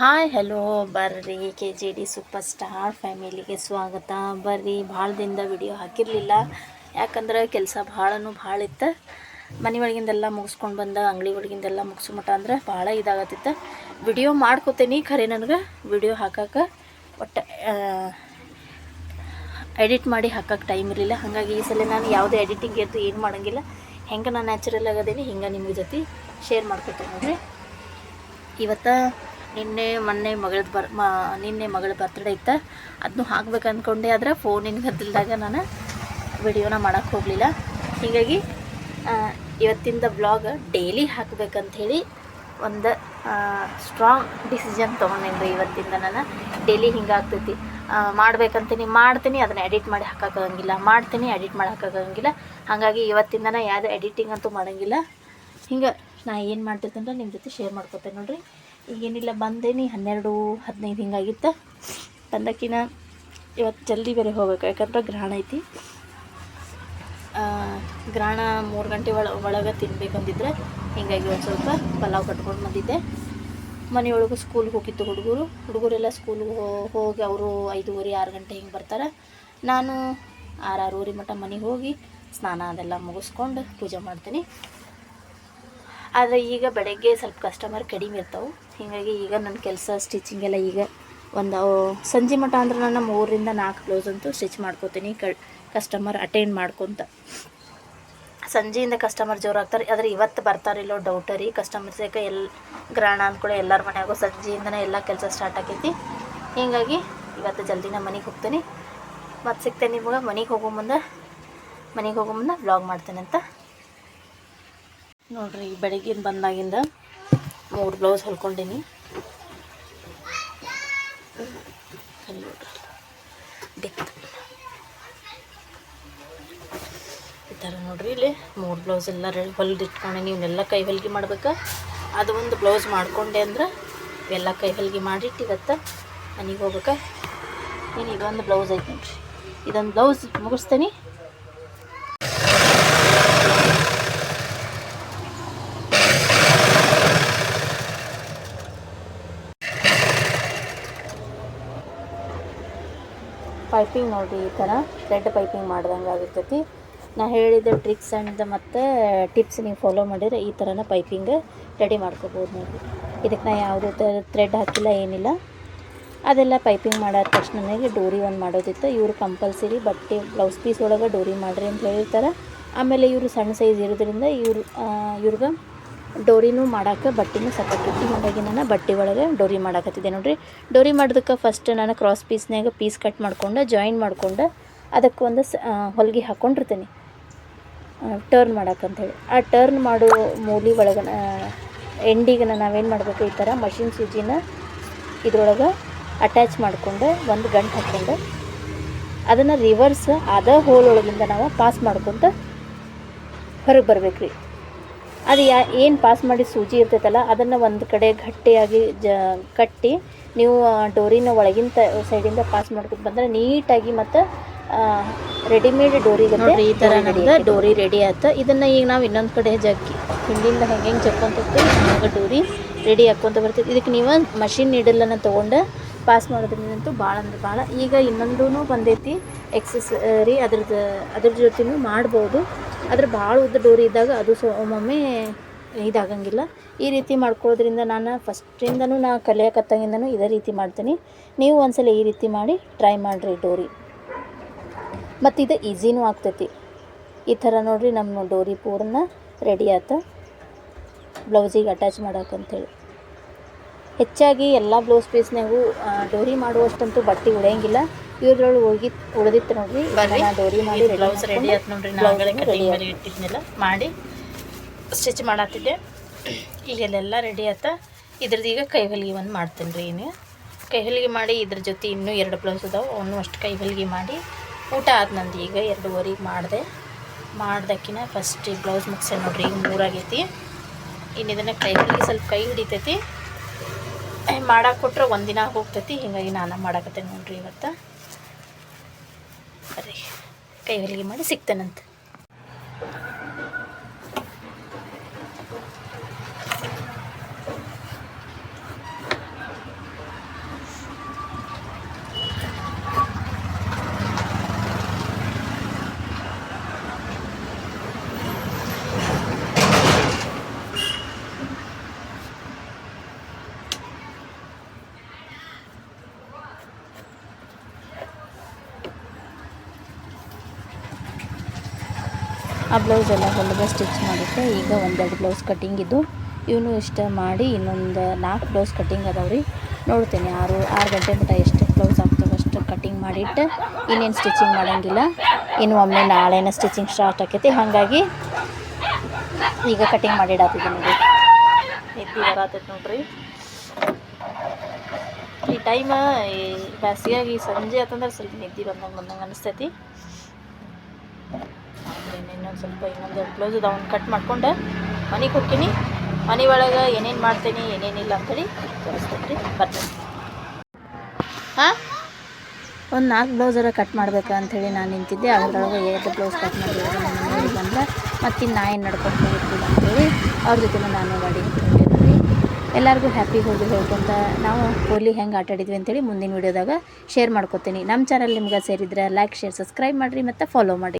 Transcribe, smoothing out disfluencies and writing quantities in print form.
Hi hello ಬರ್ರಿ KJD super star ಫ್ಯಾಮಿಲಿಗೆ ಸ್ವಾಗತ. ಬರ್ರಿ ಭಾಳ ದಿನದ ವಿಡಿಯೋ ಹಾಕಿರಲಿಲ್ಲ, ಯಾಕಂದ್ರೆ ಕೆಲಸ ಭಾಳ ಇತ್ತು. ಮನೆ ಒಳಗಿಂದೆಲ್ಲ ಮುಗಿಸ್ಕೊಂಡು ಬಂದ ಅಂಗಡಿ ಒಳಗಿಂದೆಲ್ಲ ಮುಗಿಸ್ಮಟ ಅಂದ್ರೆ ಭಾಳ ಇದಾಗತ್ತಿತ್ತು. ವಿಡಿಯೋ ಮಾಡ್ಕೋತೀನಿ, ಖರೆ ನನಗೆ ವಿಡಿಯೋ ಹಾಕಕ್ಕೆ ಒಟ್ಟು ಎಡಿಟ್ ಮಾಡಿ ಹಾಕಕ್ಕೆ ಟೈಮ್ ಇರಲಿಲ್ಲ. ಹಾಗಾಗಿ ಈ ಸಲ ನಾನು ಯಾವುದೇ ಎಡಿಟಿಂಗ್ ಇದ್ದು ಏನು ಮಾಡೋಂಗಿಲ್ಲ. ಹೆಂಗೆ ನಾನು ನ್ಯಾಚುರಲ್ ಆಗದೇನಿ ಹಿಂಗೆ ನಿಮ್ಮ ಜೊತೆ ಶೇರ್ ಮಾಡ್ಕೊತೀನಿ ನೋಡಿರಿ. ಇವತ್ತು ನಿನ್ನೆ ಮಗಳ ಬರ್ತ್ಡೇ ಇತ್ತು, ಅದನ್ನು ಹಾಕ್ಬೇಕು ಅಂದ್ಕೊಂಡೆ. ಆದರೆ ಫೋನಿನ ಗದ್ದಲದಾಗ ನಾನು ವಿಡಿಯೋನ ಮಾಡೋಕ್ಕೆ ಹೋಗಲಿಲ್ಲ. ಹೀಗಾಗಿ ಇವತ್ತಿಂದ ಬ್ಲಾಗ್ ಡೈಲಿ ಹಾಕಬೇಕಂಥೇಳಿ ಒಂದು ಸ್ಟ್ರಾಂಗ್ ಡಿಸಿಷನ್ ತೊಗೊಂಡೇನಿ ರೀ. ಇವತ್ತಿಂದ ನಾನು ಡೈಲಿ ಹಿಂಗೆ ಆಗ್ತೈತಿ, ಮಾಡ್ತೀನಿ, ಅದನ್ನು ಎಡಿಟ್ ಮಾಡಿ ಹಾಕೋಕ್ಕಾಗಂಗಿಲ್ಲ, ಎಡಿಟ್ ಮಾಡಿ ಹಾಕೋಕ್ಕಾಗಂಗಿಲ್ಲ. ಹಾಗಾಗಿ ಇವತ್ತಿಂದ ಯಾವುದೇ ಎಡಿಟಿಂಗ್ ಅಂತೂ ಮಾಡೋಂಗಿಲ್ಲ. ಹಿಂಗೆ ನಾ ಏನು ಮಾಡ್ತಿದ್ದೆ ಅಂದ್ರೆ ನಿಮ್ಮ ಜೊತೆ ಶೇರ್ ಮಾಡ್ಕೊತೇನೆ ನೋಡಿರಿ. ಈಗೇನಿಲ್ಲ, ಬಂದೇನಿ 12-15 ಹಿಂಗಾಗಿತ್ತು. ಬಂದಕ್ಕಿನ ಇವತ್ತು ಜಲ್ದಿ ಬೇರೆ ಹೋಗ್ಬೇಕು, ಯಾಕಂದ್ರೆ ಗ್ರಹಣ ಐತಿ. ಗ್ರಹಣ 3 ಗಂಟೆ ಒಳಗೆ ತಿನ್ಬೇಕಂದಿದ್ರೆ, ಹೀಗಾಗಿ ಒಂದು ಸ್ವಲ್ಪ ಪಲಾವ್ ಕಟ್ಕೊಂಡು ಬಂದಿದ್ದೆ. ಮನೆಯೊಳಗೆ ಸ್ಕೂಲ್ಗೆ ಹೋಗಿತ್ತು ಹುಡುಗರೆಲ್ಲ ಸ್ಕೂಲ್ಗೆ ಹೋಗಿ ಅವರು 5:30-6 ಗಂಟೆ ಹಿಂಗೆ ಬರ್ತಾರೆ. ನಾನು 6-6:30 ಮಟ್ಟ ಮನೆಗೆ ಹೋಗಿ ಸ್ನಾನ ಅದೆಲ್ಲ ಮುಗಿಸ್ಕೊಂಡು ಪೂಜೆ ಮಾಡ್ತೀನಿ. ಆದರೆ ಈಗ ಬೆಳಗ್ಗೆ ಸ್ವಲ್ಪ ಕಸ್ಟಮರ್ ಕಡಿಮೆ ಇರ್ತಾವೆ, ಹೀಗಾಗಿ ಈಗ ನನ್ನ ಕೆಲಸ ಸ್ಟಿಚಿಂಗ್ ಎಲ್ಲ ಈಗ ಒಂದು ಸಂಜೆ ಮಟ್ಟ ಅಂದ್ರೆ ನಾನು 3-4 ಬ್ಲೌಸ್ ಅಂತೂ ಸ್ಟಿಚ್ ಮಾಡ್ಕೋತೀನಿ. ಕಸ್ಟಮರ್ ಅಟೆಂಡ್ ಮಾಡ್ಕೊತ ಸಂಜೆಯಿಂದ ಕಸ್ಟಮರ್ ಜೋರಾಗ್ತಾರೆ. ಆದರೆ ಇವತ್ತು ಬರ್ತಾರಿಲ್ಲೋ ಡೌಟ ರೀ. ಕಸ್ಟಮರ್ಸ್ ಯಾಕೆ ಗ್ರಹಣ ಅಂದ್ಕೊಳ್ಳಿ ಎಲ್ಲರ ಮನೆಯಾಗೂ ಸಂಜೆಯಿಂದನೇ ಎಲ್ಲ ಕೆಲಸ ಸ್ಟಾರ್ಟ್ ಆಗೈತಿ. ಹೀಗಾಗಿ ಇವತ್ತು ಜಲ್ದಿನ ಮನೆಗೆ ಹೋಗ್ತೀನಿ. ಮತ್ತು ಸಿಗ್ತೇನೆ ನಿಮಗೆ ಮನೆಗೆ ಹೋಗೋ ಮುಂದೆ ವ್ಲಾಗ್ ಮಾಡ್ತೇನೆ ಅಂತ ನೋಡಿರಿ. ಬೆಳಗಿನ ಬಂದಾಗಿಂದ 3 ಬ್ಲೌಸ್ ಹೊಲ್ಕೊಂಡೀನಿ. ಈ ಥರ ನೋಡ್ರಿ, ಇಲ್ಲಿ 3 ಬ್ಲೌಸ್ ಎಲ್ಲ ಹೊಲ್ದು ಇಟ್ಕೊಂಡೆ. ನೀವನ್ನೆಲ್ಲ ಕೈ ಹೊಲಿಗೆ ಮಾಡ್ಬೇಕು. ಅದು ಒಂದು ಬ್ಲೌಸ್ ಮಾಡಿಕೊಂಡೆ ಅಂದ್ರೆ ಎಲ್ಲ ಕೈ ಹೊಲಿಗೆ ಮಾಡಿಟ್ಟು ಇವತ್ತು ಮನೆಗೆ ಹೋಗ್ಬೇಕು. ಏನು ಇದೊಂದು ಬ್ಲೌಸ್ ಐತೆ ನೋಡ್ರಿ, ಇದೊಂದು ಬ್ಲೌಸ್ ಮುಗಿಸ್ತೀನಿ. ಪೈಪಿಂಗ್ ನೋಡಿರಿ, ಈ ಥರ ಥ್ರೆಡ್ ಪೈಪಿಂಗ್ ಮಾಡ್ದಂಗೆ ಆಗಿರ್ತೈತಿ. ನಾ ಹೇಳಿದ ಟ್ರಿಕ್ಸ್ ಆ್ಯಂಡ್ ಮತ್ತು ಟಿಪ್ಸ್ ನೀವು ಫಾಲೋ ಮಾಡಿದರೆ ಈ ಥರನ ಪೈಪಿಂಗ್ ರೆಡಿ ಮಾಡ್ಕೋಬೋದು ನೋಡಿರಿ. ಇದಕ್ಕೆ ನಾ ಯಾವುದೇ ಥ್ರೆಡ್ ಹಾಕಿಲ್ಲ, ಏನಿಲ್ಲ. ಅದೆಲ್ಲ ಪೈಪಿಂಗ್ ಮಾಡೋ ತಕ್ಷಣನೇ ಡೋರಿ ಒಂದು ಮಾಡೋದಿತ್ತು. ಇವರು ಕಂಪಲ್ಸರಿ ಬಟ್ಟೆ ಬ್ಲೌಸ್ ಪೀಸ್ ಒಳಗೆ ಡೋರಿ ಮಾಡಿರಿ ಅಂತ ಹೇಳಿರ್ತಾರೆ. ಆಮೇಲೆ ಇವರು ಸಣ್ಣ ಸೈಜ್ ಇರೋದ್ರಿಂದ ಇವ್ರಿಗೆ ಡೋರಿನೂ ಮಾಡೋಕೆ ಬಟ್ಟೆನೂ ಸಕ್ಕತ್ತಿತ್ತು. ಹಾಗಾಗಿ ನಾನು ಬಟ್ಟೆ ಒಳಗೆ ಡೋರಿ ಮಾಡಾಕತ್ತಿದ್ದೆ ನೋಡಿರಿ. ಡೋರಿ ಮಾಡೋದಕ್ಕೆ ಫಸ್ಟ್ ನಾನು ಕ್ರಾಸ್ ಪೀಸ್ನಾಗ ಪೀಸ್ ಕಟ್ ಮಾಡ್ಕೊಂಡು ಜಾಯಿನ್ ಮಾಡ್ಕೊಂಡು ಅದಕ್ಕೆ ಒಂದು ಹೊಲಿಗೆ ಹಾಕ್ಕೊಂಡಿರ್ತೀನಿ ಟರ್ನ್ ಮಾಡೋಕ್ಕಂಥೇಳಿ. ಆ ಟರ್ನ್ ಮಾಡೋ ಮೂಲೆ ಒಳಗೆ ಎಂಡಿಗೆ ನಾವೇನು ಮಾಡಬೇಕು, ಈ ಥರ ಮಷಿನ್ ಸೂಜಿನ ಇದ್ರೊಳಗೆ ಅಟ್ಯಾಚ್ ಮಾಡಿಕೊಂಡು ಒಂದು ಗಂಟು ಹಾಕ್ಕೊಂಡು ಅದನ್ನು ರಿವರ್ಸ್ ಅದ ಹೋಲ್ ಒಳಗಿಂದ ನಾವು ಪಾಸ್ ಮಾಡ್ಕೊತ ಹೊರಗೆ ಬರ್ಬೇಕು ರೀ. ಅದು ಏನು ಪಾಸ್ ಮಾಡಿ ಸೂಜಿ ಇರ್ತೈತಲ್ಲ ಅದನ್ನು ಒಂದು ಕಡೆ ಗಟ್ಟಿಯಾಗಿ ಕಟ್ಟಿ ನೀವು ಡೋರಿನ ಒಳಗಿನ ಸೈಡಿಂದ ಪಾಸ್ ಮಾಡ್ಕೊಂಡು ಬಂದರೆ ನೀಟಾಗಿ ಮತ್ತು ರೆಡಿಮೇಡ್ ಡೋರಿ ಇರುತ್ತೆ. ಈ ಥರ ನಮ್ಗೆ ಡೋರಿ ರೆಡಿ ಆಯ್ತು. ಇದನ್ನು ಈಗ ನಾವು ಇನ್ನೊಂದು ಕಡೆ ಹಿಂದಿಂದ ಹೆಂಗೆ ಜಕ್ಕೊಂತ ಹೋಗ್ತೀವಿ ಹಂಗೆ ಡೋರಿ ರೆಡಿ ಹಾಕ್ಕೊಂತ ಬರ್ತೀವಿ. ಇದಕ್ಕೆ ನೀವು ಮಷಿನ್ ನೀಡಲನ್ನು ತೊಗೊಂಡು ಪಾಸ್ ಮಾಡೋದ್ರಿಂದಂತೂ ಭಾಳ ಅಂದ್ರೆ ಭಾಳ. ಈಗ ಇನ್ನೊಂದೂ ಬಂದೈತಿ ಎಕ್ಸಸರಿ, ಅದ್ರ ಜೊತೆನೂ ಮಾಡ್ಬೋದು. ಆದರೆ ಭಾಳ ಉದ್ದ ಡೋರಿ ಇದ್ದಾಗ ಅದು ಒಮ್ಮೊಮ್ಮೆ ಇದಾಗಂಗಿಲ್ಲ. ಈ ರೀತಿ ಮಾಡ್ಕೊಳ್ಳೋದ್ರಿಂದ ನಾನು ಫಸ್ಟಿಂದನೂ ಕಲಿಯಕತ್ತಾಗಿಂದನೂ ಇದೇ ರೀತಿ ಮಾಡ್ತೀನಿ. ನೀವು ಒಂದ್ಸಲ ಈ ರೀತಿ ಮಾಡಿ ಟ್ರೈ ಮಾಡಿರಿ ಡೋರಿ, ಮತ್ತು ಇದು ಈಸಿನೂ ಆಗ್ತೈತಿ. ಈ ಥರ ನೋಡಿರಿ, ನಮ್ಮ ಡೋರಿ ಪೂರ್ಣ ರೆಡಿ ಆಯ್ತು ಬ್ಲೌಸಿಗೆ ಅಟ್ಯಾಚ್ ಮಾಡೋಕ್ಕಂಥೇಳಿ. ಹೆಚ್ಚಾಗಿ ಎಲ್ಲ ಬ್ಲೌಸ್ ಪೀಸ್ನಾಗೂ ಡೋರಿ ಮಾಡುವಷ್ಟಂತೂ ಬಟ್ಟೆ ಉಳಿಯಂಗಿಲ್ಲ. ಇವ್ರೊಳಗೆ ಉಳಿದಿತ್ತು ನೋಡಿರಿ, ಡೋರಿ ಮಾಡಿ ಬ್ಲೌಸ್ ರೆಡಿ ಆಯ್ತು ನೋಡಿರಿ. ನಾನು ಇಟ್ಟಿದ್ನೆಲ್ಲ ಮಾಡಿ ಸ್ಟಿಚ್ ಮಾಡತ್ತಿದ್ದೆ. ಇಲ್ಲೆಲ್ಲ ರೆಡಿ ಆಯ್ತು. ಇದ್ರದ್ದು ಈಗ ಕೈ ಹೊಲಿಗೆ ಒಂದು ಮಾಡ್ತೀನಿ ರೀ. ಕೈ ಹೊಲಿಗೆ ಮಾಡಿ ಇದ್ರ ಜೊತೆ ಇನ್ನೂ 2 ಬ್ಲೌಸ್ ಇದಾವೆ, ಅವನು ಅಷ್ಟು ಕೈ ಹೊಲಿಗೆ ಮಾಡಿ ಊಟ ಆದ ನಂದು ಈಗ 2:15 ಮಾಡ್ದಕ್ಕಿನ ಫಸ್ಟ್ ಈ ಬ್ಲೌಸ್ ಮುಗಿಸೆ ನೋಡ್ರಿ. ಈಗ 3 ಆಗೈತಿ. ಇನ್ನು ಇದನ್ನು ಕೈ ಹೊಲಿಗೆ ಸ್ವಲ್ಪ ಕೈ ಹಿಡಿತೈತಿ, ಮಾಡಕ್ಕೆ ಕೊಟ್ರೆ ಒಂದಿನ ಹೋಗ್ತೈತಿ. ಹೀಗಾಗಿ ನಾನು ಮಾಡಾಕತ್ತೇನೆ ನೋಡ್ರಿ. ಇವತ್ತು ಬರ್ರಿ ಕೈ ಹೊಲಿಗೆ ಮಾಡಿ ಸಿಗ್ತೇನಂತ. ಆ ಬ್ಲೌಸ್ ಎಲ್ಲ ಹೊಲಿಗೆ ಸ್ಟಿಚ್ ಮಾಡಿದ್ದೆ. ಈಗ ಒಂದೆರಡು ಬ್ಲೌಸ್ ಕಟ್ಟಿಂಗ್ ಇದ್ದು ಇವನು ಇಷ್ಟ ಮಾಡಿ ಇನ್ನೊಂದು 4 ಬ್ಲೌಸ್ ಕಟ್ಟಿಂಗ್ ಅದಾವೆ ರೀ. ನೋಡ್ತೀನಿ 6 ಗಂಟೆ ಮಟ್ಟ ಎಷ್ಟು ಬ್ಲೌಸ್ ಆಗ್ತವೆ ಅಷ್ಟು ಕಟ್ಟಿಂಗ್ ಮಾಡಿಟ್ಟು ಇನ್ನೇನು ಸ್ಟಿಚಿಂಗ್ ಮಾಡೋಂಗಿಲ್ಲ. ಇನ್ನು ಒಮ್ಮೆ ನಾಳೆನ ಸ್ಟಿಚಿಂಗ್ ಸ್ಟಾರ್ಟ್ ಆಕೈತಿ. ಹಾಗಾಗಿ ಈಗ ಕಟ್ಟಿಂಗ್ ಮಾಡಿಡಾತಿದ್ದೀನಿ ನೋಡಿ. ನಿದ್ದೆ ಬರತೈತೆ ನೋಡ್ರಿ. ಈ ಟೈಮ ಈ ಬ್ಯಾಸಿಯಾಗಿ ಸಂಜೆ ಆತಂದ್ರೆ ಸ್ವಲ್ಪ ನಿದ್ದೆ ಬಂದಂಗೆ ಅನಿಸ್ತೈತಿ. ಇನ್ನೊಂದು ಸ್ವಲ್ಪ ಇನ್ನೊಂದೆರಡು ಬ್ಲೌಸ್ ಅದು ಅವ್ನು ಕಟ್ ಮಾಡ್ಕೊಂಡು ಮನೆಗೆ ಹೋಗ್ತೀನಿ. ಮನೆ ಒಳಗೆ ಏನೇನು ಮಾಡ್ತೀನಿ ಏನೇನಿಲ್ಲ ಅಂಥೇಳಿ ತೋರಿಸ್ತೀನಿ ರೀ. ಬರ್ತೀನಿ. ಹಾಂ, ಒಂದು 4 ಬ್ಲೌಸರ ಕಟ್ ಮಾಡ್ಬೇಕು ಅಂಥೇಳಿ ನಾನು ನಿಂತಿದ್ದೆ. ಅದರೊಳಗೆ 2 ಬ್ಲೌಸ್ ಕಟ್ ಮಾಡಿರೋದು ನಮ್ಮ ಮನೆಯವ್ರಿಗೆ ಬಂದ್ರೆ ಮತ್ತು ಇನ್ನು ನಾ ಏನು ನಡ್ಕೊಂಡು ಹೋಗಿರ್ತಿಲ್ಲ ಅಂಥೇಳಿ ಅವ್ರ ಜೊತೆ ನಾನು ಗಾಡಿ ಹೊಂಟಿದ್ವಿ. ಎಲ್ಲರಿಗೂ ಹ್ಯಾಪಿ ಹೋಗಿ ಹೇಳ್ಕೊಂತ ನಾವು ಹೋಲಿ ಹೆಂಗೆ ಆಟಾಡಿದ್ವಿ ಅಂಥೇಳಿ ಮುಂದಿನ ವೀಡಿಯೋದಾಗ ಶೇರ್ ಮಾಡ್ಕೊತೀನಿ. ನಮ್ಮ ಚಾನಲ್ ನಿಮ್ಗೆ ಸೇರಿದ್ರೆ ಲೈಕ್, ಶೇರ್, ಸಬ್ಸ್ಕ್ರೈಬ್ ಮಾಡಿರಿ ಮತ್ತು ಫಾಲೋ ಮಾಡಿ.